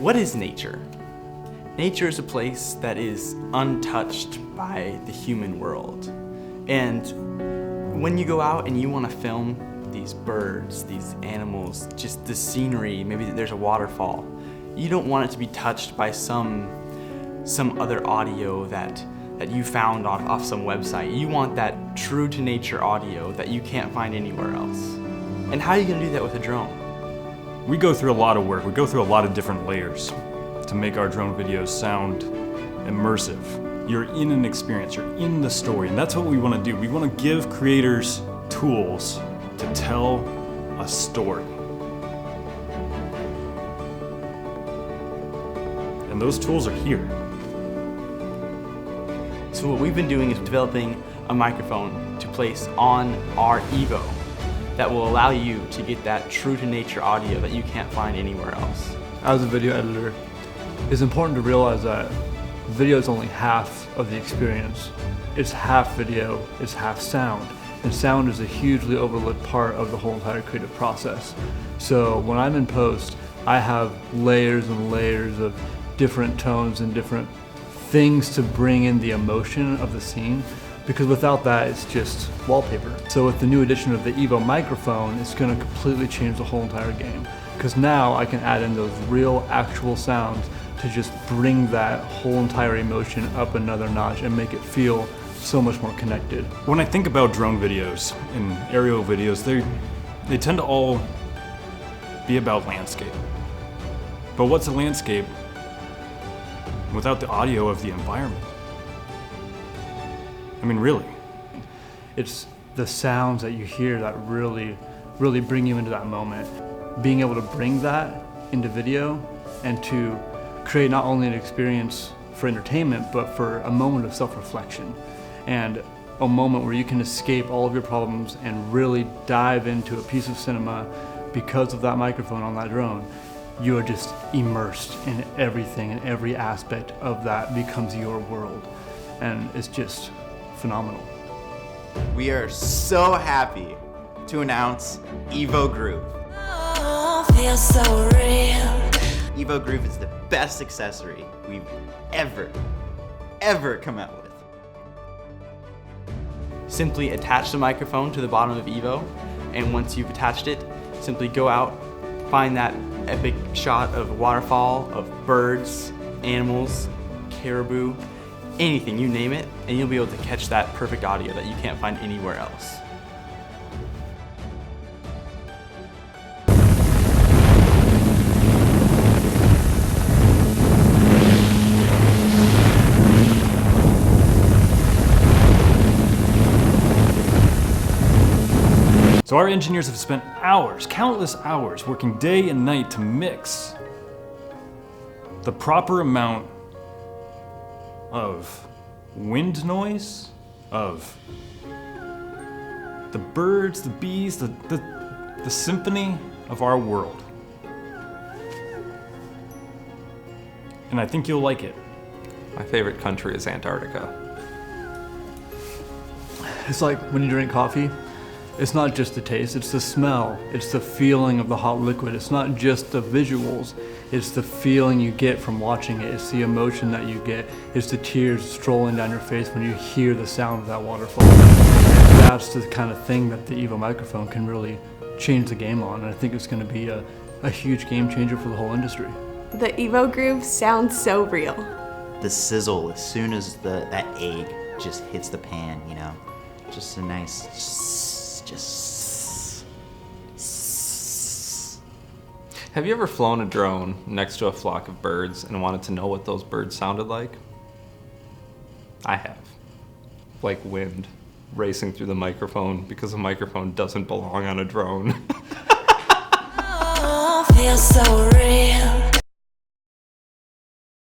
What is nature? Nature is a place that is untouched by the human world. And when you go out and you want to film these birds, these animals, just the scenery, maybe there's a waterfall, you don't want it to be touched by some other audio that you found off some website. You want that true to nature audio that you can't find anywhere else. And how are you going to do that with a drone? We go through a lot of work. We go through a lot of different layers to make our drone videos sound immersive. You're in an experience, you're in the story, and that's what we want to do. We want to give creators tools to tell a story. And those tools are here. So what we've been doing is developing a microphone to place on our EVO that will allow you to get that true to nature audio that you can't find anywhere else. As a video editor, it's important to realize that video is only half of the experience. It's half video, it's half sound. And sound is a hugely overlooked part of the whole entire creative process. So when I'm in post, I have layers and layers of different tones and different things to bring in the emotion of the scene, because without that, it's just wallpaper. So with the new addition of the EVO microphone, it's gonna completely change the whole entire game. Because now I can add in those real, actual sounds to just bring that whole entire emotion up another notch and make it feel so much more connected. When I think about drone videos and aerial videos, they tend to all be about landscape. But what's a landscape without the audio of the environment? I mean, really. It's the sounds that you hear that really bring you into that moment. Being able to bring that into video and to create not only an experience for entertainment, but for a moment of self-reflection and a moment where you can escape all of your problems and really dive into a piece of cinema because of that microphone on that drone. You are just immersed in everything, and every aspect of that becomes your world. And it's just phenomenal. We are so happy to announce EVO GROOVE. Oh, feels so real. EVO GROOVE is the best accessory we've ever come out with. Simply attach the microphone to the bottom of EVO, and once you've attached it, simply go out, find that epic shot of waterfall, of birds, animals, caribou, anything, you name it, and you'll be able to catch that perfect audio that you can't find anywhere else. So our engineers have spent hours, countless hours, working day and night to mix the proper amount of wind noise, of the birds, the bees, the symphony of our world. And I think you'll like it. My favorite country is Antarctica. It's like when you drink coffee, it's not just the taste, it's the smell, it's the feeling of the hot liquid. It's not just the visuals, it's the feeling you get from watching it. It's the emotion that you get. It's the tears strolling down your face when you hear the sound of that waterfall. That's the kind of thing that the EVO microphone can really change the game on, and I think it's going to be a huge game changer for the whole industry. The EVO GROOVE sounds so real. The sizzle as soon as that egg just hits the pan, you know, just a nice Have you ever flown a drone next to a flock of birds and wanted to know what those birds sounded like? I have. Like wind racing through the microphone because the microphone doesn't belong on a drone. Oh, feels so real.